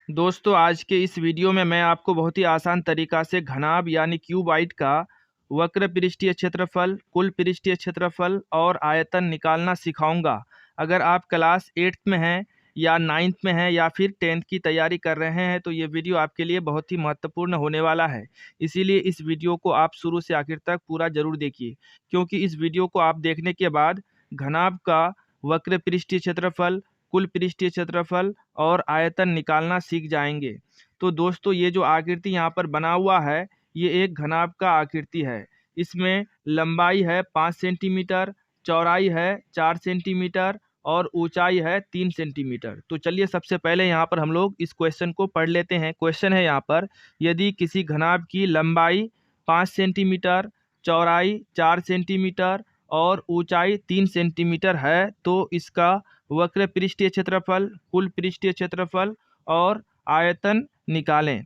दोस्तों आज के इस वीडियो में मैं आपको बहुत ही आसान तरीका से घनाभ यानी क्यूबाइड का वक्र पृष्ठीय क्षेत्रफल, कुल पृष्ठीय क्षेत्रफल और आयतन निकालना सिखाऊंगा। अगर आप क्लास 8th में हैं या 9th में हैं या फिर 10th की तैयारी कर रहे हैं तो ये वीडियो आपके लिए बहुत ही महत्वपूर्ण होने वाला है। इसीलिए इस वीडियो को आप शुरू से आखिर तक पूरा जरूर देखिए, क्योंकि इस वीडियो को आप देखने के बाद घनाभ का वक्र पृष्ठीय क्षेत्रफल, कुल पृष्ठीय क्षेत्रफल और आयतन निकालना सीख जाएंगे। तो दोस्तों ये जो आकृति यहाँ पर बना हुआ है ये एक घनाभ का आकृति है। इसमें लंबाई है 5 सेंटीमीटर, चौड़ाई है 4 सेंटीमीटर और ऊंचाई है 3 सेंटीमीटर। तो चलिए सबसे पहले यहाँ पर हम लोग इस क्वेश्चन को पढ़ लेते हैं। क्वेश्चन है यहाँ पर, यदि किसी घनाभ की लंबाई 5 सेंटीमीटर, चौड़ाई 4 सेंटीमीटर और ऊंचाई 3 सेंटीमीटर है तो इसका वक्र पृष्ठीय क्षेत्रफल, कुल पृष्ठीय क्षेत्रफल और आयतन निकालें।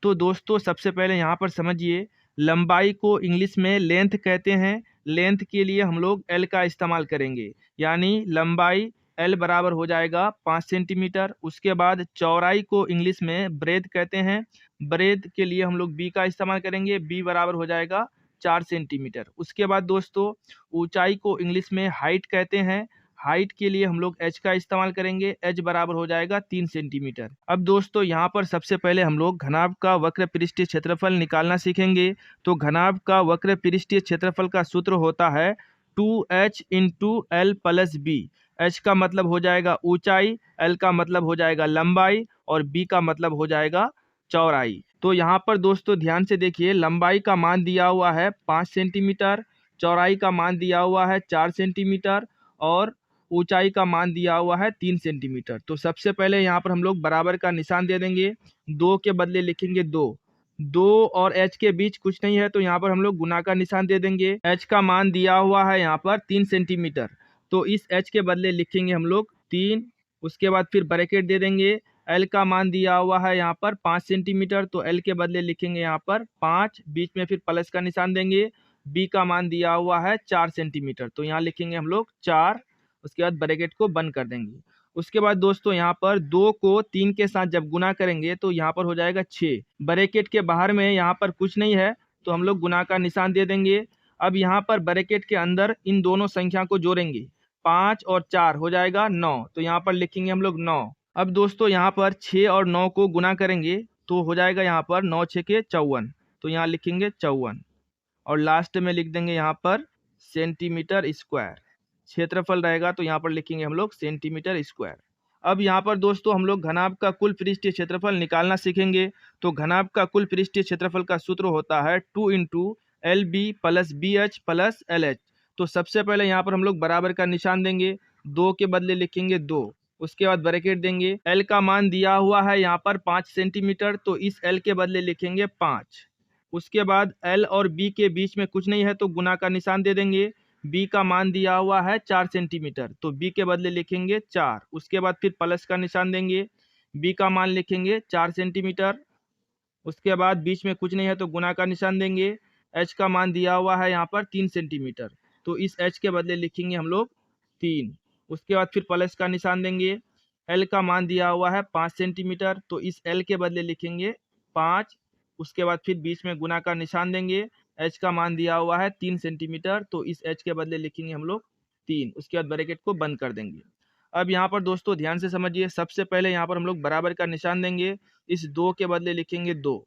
तो दोस्तों सबसे पहले यहाँ पर समझिए, लंबाई को इंग्लिश में लेंथ कहते हैं। लेंथ के लिए हम लोग एल का इस्तेमाल करेंगे, यानी लंबाई एल बराबर हो जाएगा 5 सेंटीमीटर। उसके बाद चौड़ाई को इंग्लिश में ब्रेथ कहते हैं। ब्रेथ के लिए हम लोग बी का इस्तेमाल करेंगे, बी बराबर हो जाएगा 4 सेंटीमीटर। उसके बाद दोस्तों ऊंचाई को इंग्लिश में हाइट कहते हैं। हाइट के लिए हम लोग एच का इस्तेमाल करेंगे, एच बराबर हो जाएगा 3 सेंटीमीटर। अब दोस्तों यहाँ पर सबसे पहले हम लोग घनाभ का वक्र पृष्ठीय क्षेत्रफल निकालना सीखेंगे। तो घनाभ का वक्र पृष्ठीय क्षेत्रफल का सूत्र होता है 2h into l plus b. H का मतलब हो जाएगा ऊंचाई, एल का मतलब हो जाएगा लंबाई और बी का मतलब हो जाएगा चौड़ाई। तो यहाँ पर दोस्तों ध्यान से देखिए, लंबाई का मान दिया हुआ है 5 सेंटीमीटर, चौड़ाई का मान दिया हुआ है 4 सेंटीमीटर और ऊंचाई का मान दिया हुआ है 3 सेंटीमीटर। तो सबसे पहले यहाँ पर हम लोग बराबर का निशान दे देंगे, 2 के बदले लिखेंगे 2। 2 और h के बीच कुछ नहीं है तो यहाँ पर हम लोग गुना का निशान दे देंगे। h का मान दिया हुआ है यहाँ पर 3 सेंटीमीटर, तो इस h के बदले लिखेंगे हम लोग 3। उसके बाद फिर ब्रैकेट दे देंगे। l का मान दिया हुआ है यहाँ पर 5 सेंटीमीटर, तो l के बदले लिखेंगे यहाँ पर 5, बीच में फिर प्लस का निशान देंगे। b का मान दिया हुआ है 4 सेंटीमीटर, तो यहाँ लिखेंगे हम लोग 4। उसके बाद ब्रैकेट को बंद कर देंगे। उसके बाद दोस्तों यहाँ पर 2 को 3 के साथ जब गुना करेंगे तो यहाँ पर हो जाएगा 6। ब्रैकेट के बाहर में यहाँ पर कुछ नहीं है तो हम लोग गुना का निशान दे देंगे। अब यहाँ पर ब्रैकेट के अंदर इन दोनों संख्या को जोड़ेंगे, 5 और 4 हो जाएगा 9, तो यहाँ पर लिखेंगे हम लोग 9। अब दोस्तों यहाँ पर 6 और 9 को गुना करेंगे तो हो जाएगा यहाँ पर 9 6 के 54, तो यहाँ लिखेंगे 54 और लास्ट में लिख देंगे यहाँ पर सेंटीमीटर स्क्वायर। क्षेत्रफल रहेगा तो यहाँ पर लिखेंगे हम लोग सेंटीमीटर स्क्वायर। अब यहाँ पर दोस्तों हम लोग घनाभ का कुल पृष्ठीय क्षेत्रफल निकालना सीखेंगे। तो घनाभ का कुल पृष्ठीय क्षेत्रफल का सूत्र होता है 2 into l b plus b h plus l h. तो सबसे पहले यहाँ पर हम लोग बराबर का निशान देंगे, 2 के बदले लिखेंगे 2। उसके बाद ब्रैकेट देंगे। एल का मान दिया हुआ है यहाँ पर 5 सेंटीमीटर, तो इस एल के बदले लिखेंगे 5। उसके बाद एल और बी के बीच में कुछ नहीं है तो गुना का निशान दे देंगे। बी का मान दिया हुआ है 4 सेंटीमीटर, तो बी के बदले लिखेंगे 4। उसके बाद फिर प्लस का निशान देंगे, बी का मान लिखेंगे 4 सेंटीमीटर। उसके बाद बीच में कुछ नहीं है तो गुना का निशान देंगे। एच का मान दिया हुआ है यहाँ पर 3 सेंटीमीटर, तो इस एच के बदले लिखेंगे हम लोग 3। उसके बाद फिर प्लस का निशान देंगे। एल का मान दिया हुआ है 5 सेंटीमीटर, तो इस एल के बदले लिखेंगे 5। उसके बाद फिर बीच में गुना का निशान देंगे। एच का मान दिया हुआ है 3 सेंटीमीटर, तो इस एच के बदले लिखेंगे हम लोग 3। उसके बाद ब्रैकेट को बंद कर देंगे। अब यहाँ पर दोस्तों ध्यान से समझिए, सबसे पहले यहाँ पर हम लोग बराबर का निशान देंगे, इस 2 के बदले लिखेंगे 2।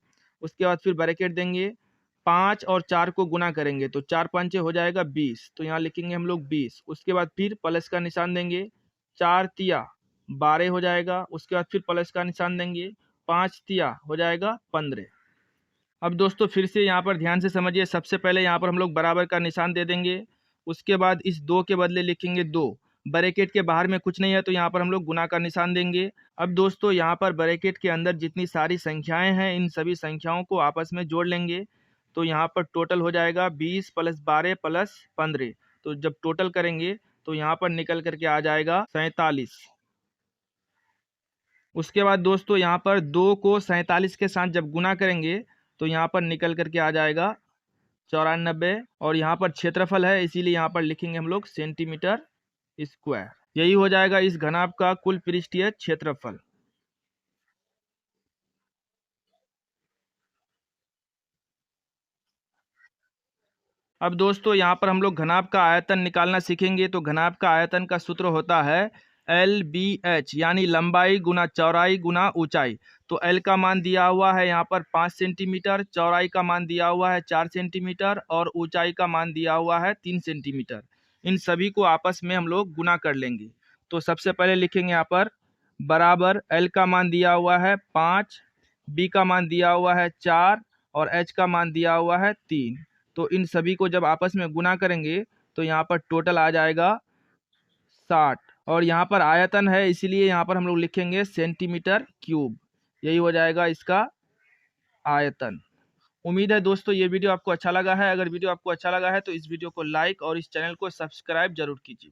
उसके बाद फिर ब्रैकेट देंगे, 5 और 4 को गुना करेंगे तो 4 पंचे हो जाएगा 20, तो यहाँ लिखेंगे हम लोग 20। उसके बाद फिर प्लस का निशान देंगे, 4 तिया 12 हो जाएगा। उसके बाद फिर प्लस का निशान देंगे, 5 तिया हो जाएगा 15। अब दोस्तों फिर से यहाँ पर ध्यान से समझिए, सबसे पहले यहाँ पर हम लोग बराबर का निशान दे देंगे। उसके बाद इस 2 के बदले लिखेंगे 2। ब्रैकेट के बाहर में कुछ नहीं है तो यहाँ पर हम लोग गुना का निशान देंगे। अब दोस्तों यहाँ पर ब्रैकेट के अंदर जितनी सारी संख्याएं हैं इन सभी संख्याओं को आपस में जोड़ लेंगे, तो यहाँ पर टोटल हो जाएगा 20 प्लस 12 प्लस 15। तो जब टोटल करेंगे तो यहाँ पर निकल करके आ जाएगा 47। उसके बाद दोस्तों यहाँ पर 2 को 47 के साथ जब गुना करेंगे तो यहाँ पर निकल करके आ जाएगा 94। और यहाँ पर क्षेत्रफल है इसीलिए यहाँ पर लिखेंगे हम लोग सेंटीमीटर स्क्वायर। यही हो जाएगा इस घनाभ का कुल पृष्ठीय क्षेत्रफल। अब दोस्तों यहाँ पर हम लोग घनाभ का आयतन निकालना सीखेंगे। तो घनाभ का आयतन का सूत्र होता है LBH, यानी लंबाई गुना चौड़ाई गुना ऊंचाई। तो L का मान दिया हुआ है यहाँ पर 5 सेंटीमीटर, चौड़ाई का मान दिया हुआ है 4 सेंटीमीटर और ऊंचाई का मान दिया हुआ है 3 सेंटीमीटर। इन सभी को आपस में हम लोग गुना कर लेंगे। तो सबसे पहले लिखेंगे यहाँ पर बराबर L का मान दिया हुआ है 5, B का मान दिया हुआ है 4 और H का मान दिया हुआ है 3। तो इन सभी को जब आपस में गुना करेंगे तो यहाँ पर टोटल आ जाएगा 60। और यहाँ पर आयतन है इसीलिए यहाँ पर हम लोग लिखेंगे सेंटीमीटर क्यूब। यही हो जाएगा इसका आयतन। उम्मीद है दोस्तों ये वीडियो आपको अच्छा लगा है। अगर वीडियो आपको अच्छा लगा है तो इस वीडियो को लाइक और इस चैनल को सब्सक्राइब जरूर कीजिए।